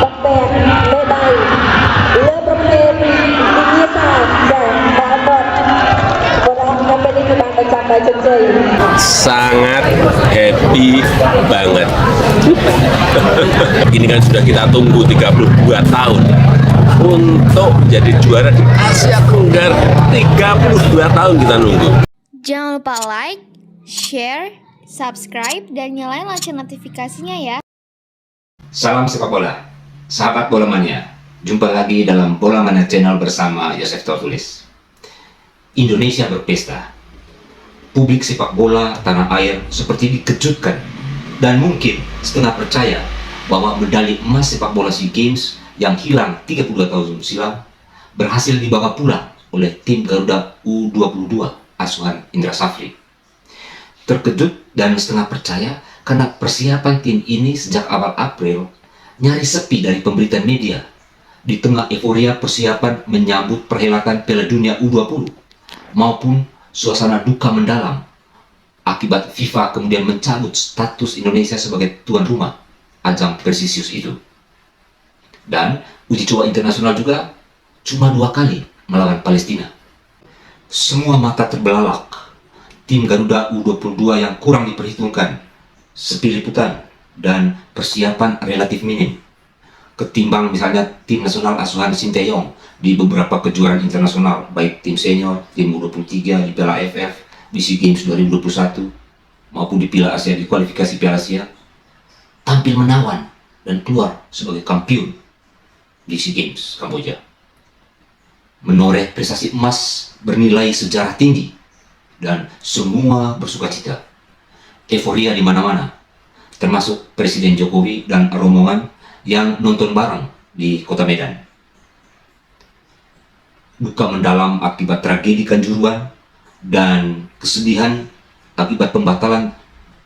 bật đèn lê đầy lê bermain Indonesia dan Muhammad orang membeli kita mencapai janji. Sangat happy banget. Ini kan sudah kita tunggu 32 tahun untuk jadi juara di Asia Tenggara. 32 tahun kita nunggu. Jangan lupa like, share, subscribe, dan nyalain lonceng notifikasinya ya. Salam sepak bola, sahabat bola mania. Jumpa lagi dalam Bola Mania Channel bersama Yosef Tortulis. Indonesia berpesta. Publik sepak bola tanah air seperti dikejutkan dan mungkin setengah percaya bahwa medali emas sepak bola SEA Games yang hilang 32 tahun silam berhasil dibawa pulang oleh tim Garuda U22 asuhan Indra Safri. Terkejut dan setengah percaya karena persiapan tim ini sejak awal April nyaris sepi dari pemberitaan media di tengah euforia persiapan menyambut perhelatan Piala Dunia U20 maupun suasana duka mendalam akibat FIFA kemudian mencabut status Indonesia sebagai tuan rumah ajang Presisius itu. Dan uji coba internasional juga cuma 2 kali melawan Palestina. Semua mata terbelalak. Tim Garuda U22 yang kurang diperhitungkan, sepi liputan, dan persiapan relatif minim. Ketimbang misalnya tim nasional asuhan Sinteyong di beberapa kejuaraan internasional, baik tim senior, tim U23 di Piala AFF, di SEA Games 2021, maupun di Piala Asia di kualifikasi Piala Asia, tampil menawan dan keluar sebagai kampiun di SEA Games Kamboja. Menoreh prestasi emas bernilai sejarah tinggi dan semua bersukacita. Euforia di mana-mana, termasuk Presiden Jokowi dan rombongan yang nonton bareng di Kota Medan. Duka mendalam akibat tragedi Kanjuruhan dan kesedihan akibat pembatalan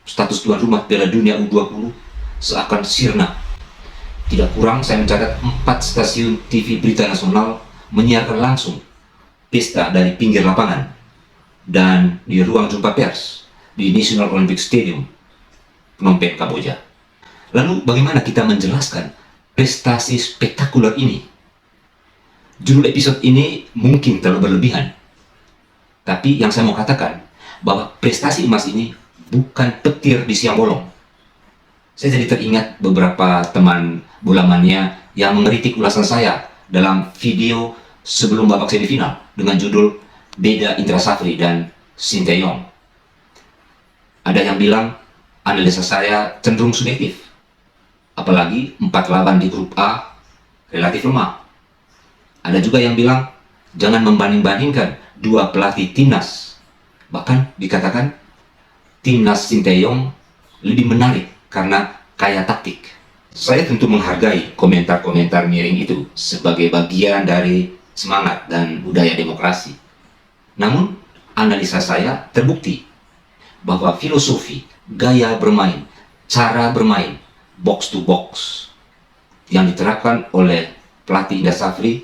status tuan rumah Piala Dunia U20 seakan sirna. Tidak kurang saya mencatat 4 stasiun TV berita nasional menyiarkan langsung pesta dari pinggir lapangan dan di ruang jumpa pers di National Olympic Stadium, Phnom Penh, Kamboja. Lalu bagaimana kita menjelaskan prestasi spektakuler ini? Judul episode ini mungkin terlalu berlebihan, tapi yang saya mau katakan bahwa prestasi emas ini bukan petir di siang bolong. Saya jadi teringat beberapa teman bola mania yang mengkritik ulasan saya dalam video sebelum babak semifinal dengan judul Beda Indra Safri dan Sinteyong. Ada yang bilang analisa saya cenderung subjektif, apalagi 4 lawan di grup A relatif lemah. Ada juga yang bilang jangan membanding-bandingkan 2 pelatih timnas, bahkan dikatakan timnas Sinteyong lebih menarik karena kaya taktik. Saya tentu menghargai komentar-komentar miring itu sebagai bagian dari semangat dan budaya demokrasi. Namun, analisa saya terbukti bahwa filosofi, gaya bermain, cara bermain, box to box yang diterapkan oleh pelatih Indra Safri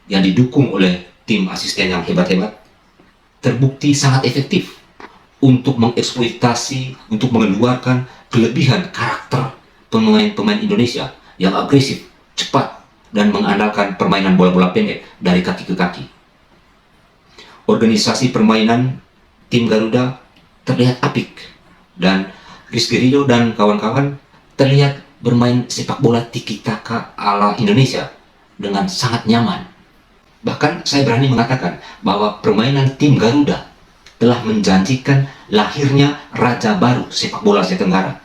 yang didukung oleh tim asisten yang hebat-hebat terbukti sangat efektif untuk mengeksploitasi, untuk mengeluarkan kelebihan karakter pemain-pemain Indonesia yang agresif, cepat, dan mengandalkan permainan bola-bola pendek dari kaki ke kaki. Organisasi permainan tim Garuda terlihat apik, dan Rizky Ridho dan kawan-kawan terlihat bermain sepak bola tiki-taka ala Indonesia dengan sangat nyaman. Bahkan saya berani mengatakan bahwa permainan tim Garuda telah menjanjikan lahirnya raja baru sepak bola Asia Tenggara,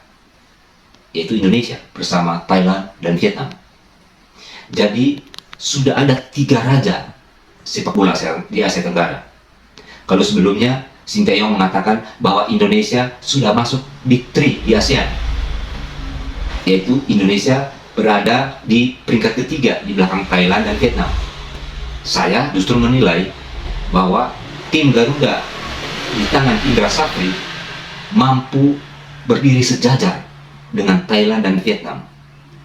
yaitu Indonesia bersama Thailand dan Vietnam. Jadi sudah ada 3 raja sepak bola di Asia Tenggara. Kalau sebelumnya Sinteyong mengatakan bahwa Indonesia sudah masuk Big 3 di ASEAN, yaitu Indonesia berada di peringkat ketiga di belakang Thailand dan Vietnam. Saya justru menilai bahwa tim Garuda di tangan Indra Safri mampu berdiri sejajar dengan Thailand dan Vietnam.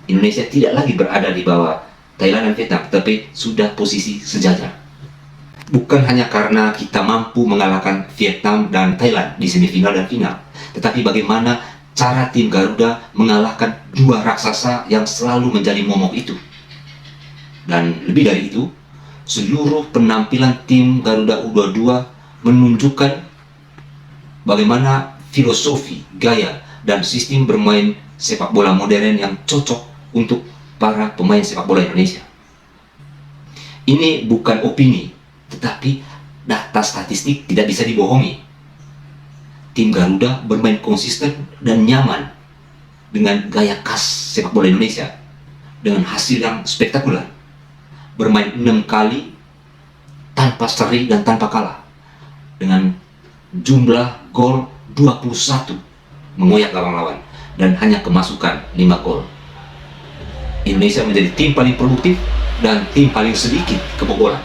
Indonesia tidak lagi berada di bawah Thailand dan Vietnam, tapi sudah posisi sejajar. Bukan hanya karena kita mampu mengalahkan Vietnam dan Thailand di semifinal dan final, tetapi bagaimana cara tim Garuda mengalahkan dua raksasa yang selalu menjadi momok itu. Dan lebih dari itu, seluruh penampilan tim Garuda U22 menunjukkan bagaimana filosofi, gaya, dan sistem bermain sepak bola modern yang cocok untuk para pemain sepak bola Indonesia. Ini bukan opini, tetapi data statistik tidak bisa dibohongi. Tim Garuda bermain konsisten dan nyaman dengan gaya khas sepak bola Indonesia, dengan hasil yang spektakuler. Bermain 6 kali tanpa seri dan tanpa kalah, dengan jumlah gol 21, mengoyak gawang lawan, dan hanya kemasukan 5 gol. Indonesia menjadi tim paling produktif dan tim paling sedikit kebobolan.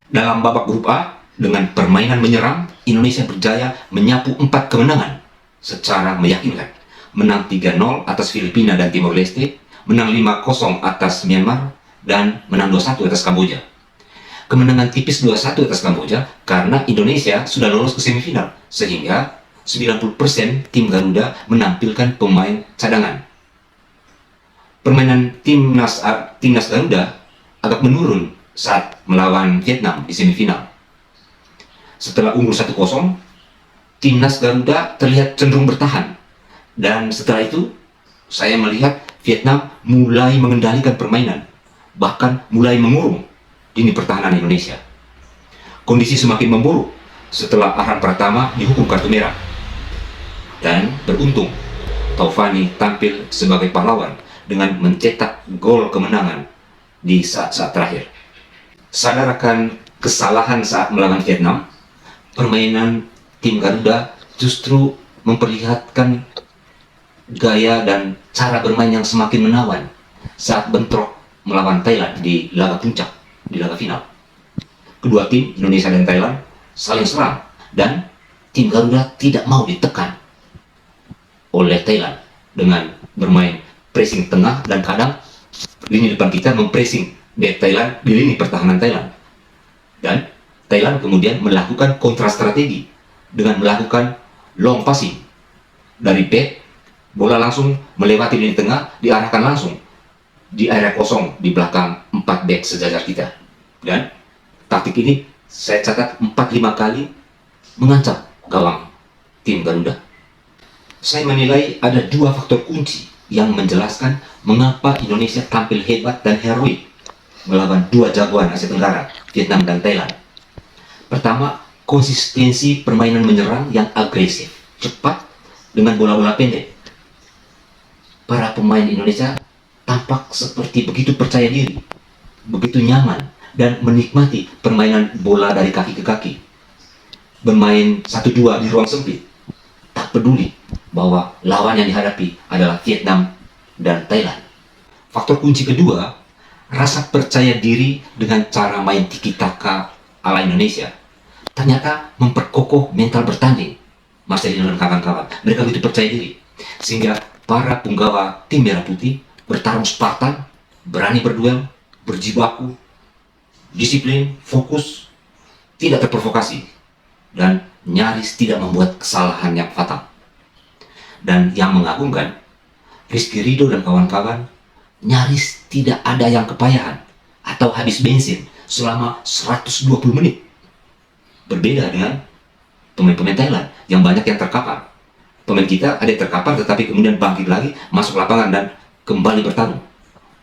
Dalam babak grup A, dengan permainan menyerang, Indonesia berjaya menyapu 4 kemenangan secara meyakinkan. Menang 3-0 atas Filipina dan Timor Leste, menang 5-0 atas Myanmar, dan menang 2-1 atas Kamboja. Kemenangan tipis 2-1 atas Kamboja karena Indonesia sudah lolos ke semifinal, sehingga 90% tim Garuda menampilkan pemain cadangan. Permainan timnas Garuda agak menurun saat melawan Vietnam di semifinal. Setelah unggul 1-0, timnas Garuda terlihat cenderung bertahan. Dan setelah itu, saya melihat Vietnam mulai mengendalikan permainan, bahkan mulai mengurung lini pertahanan Indonesia. Kondisi semakin memburuk setelah Arhan Pratama dihukum kartu merah. Dan beruntung, Taufani tampil sebagai pahlawan dengan mencetak gol kemenangan di saat-saat terakhir. Sadar akan kesalahan saat melawan Vietnam, permainan tim Garuda justru memperlihatkan gaya dan cara bermain yang semakin menawan saat bentrok melawan Thailand di laga puncak, di laga final. Kedua tim, Indonesia dan Thailand, saling serang, dan tim Garuda tidak mau ditekan oleh Thailand dengan bermain pressing tengah, dan kadang lini depan kita mempressing Thailand di lini pertahanan Thailand. Dan Thailand kemudian melakukan kontra strategi dengan melakukan long passing dari back, bola langsung melewati lini tengah, diarahkan langsung di area kosong di belakang 4 back sejajar kita. Dan taktik ini saya catat 4-5 kali mengancam gawang tim Garuda. Saya menilai ada dua faktor kunci yang menjelaskan mengapa Indonesia tampil hebat dan heroik melawan dua jagoan Asia Tenggara, Vietnam dan Thailand. Pertama, konsistensi permainan menyerang yang agresif, cepat, dengan bola-bola pendek. Para pemain Indonesia tampak seperti begitu percaya diri, begitu nyaman, dan menikmati permainan bola dari kaki ke kaki. Bermain 1-2 di ruang sempit, tak peduli bahwa lawan yang dihadapi adalah Vietnam dan Thailand. Faktor kunci kedua, rasa percaya diri dengan cara main tiki-taka ala Indonesia ternyata memperkokoh mental bertanding. Marcelino dan kawan-kawan, mereka begitu percaya diri sehingga para punggawa tim merah putih bertarung Spartan, berani berduel, berjibaku, disiplin, fokus, tidak terprovokasi, dan nyaris tidak membuat kesalahan yang fatal. Dan yang mengagumkan, Rizky Ridho dan kawan-kawan nyaris tidak ada yang kepayahan atau habis bensin selama 120 menit. Berbeda dengan pemain-pemain Thailand yang banyak yang terkapar. Pemain kita ada yang terkapar tetapi kemudian bangkit lagi, masuk lapangan dan kembali bertarung.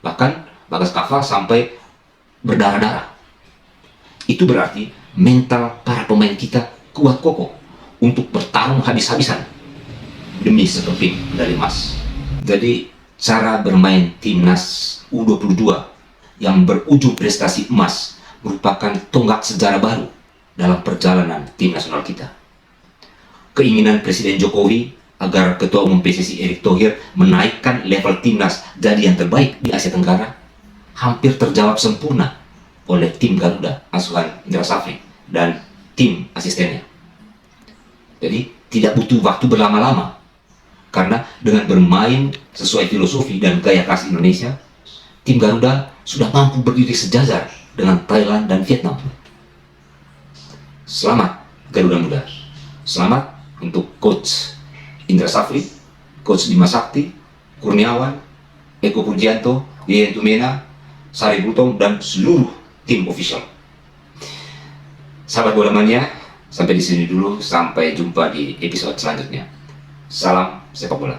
Bahkan Bagas Kava sampai berdarah-darah. Itu berarti mental para pemain kita kuat kokoh untuk bertarung habis-habisan demi sekeping medali emas. Jadi cara bermain timnas U22 yang berujung prestasi emas merupakan tonggak sejarah baru dalam perjalanan tim nasional kita. Keinginan Presiden Jokowi agar Ketua Umum PSSI Erick Thohir menaikkan level timnas jadi yang terbaik di Asia Tenggara hampir terjawab sempurna oleh tim Garuda asuhan Indra Safri dan tim asistennya. Jadi tidak butuh waktu berlama-lama karena dengan bermain sesuai filosofi dan gaya khas Indonesia, tim Garuda sudah mampu berdiri sejajar dengan Thailand dan Vietnam. Selamat Garuda Muda. Selamat untuk Coach Indra Safri, Coach Dimas Sakti, Kurniawan, Eko Purjianto, Yeyen Tumena, Sari Butong, dan seluruh tim official. Sahabat bola mania, sampai di sini dulu. Sampai jumpa di episode selanjutnya. Salam sepak bola.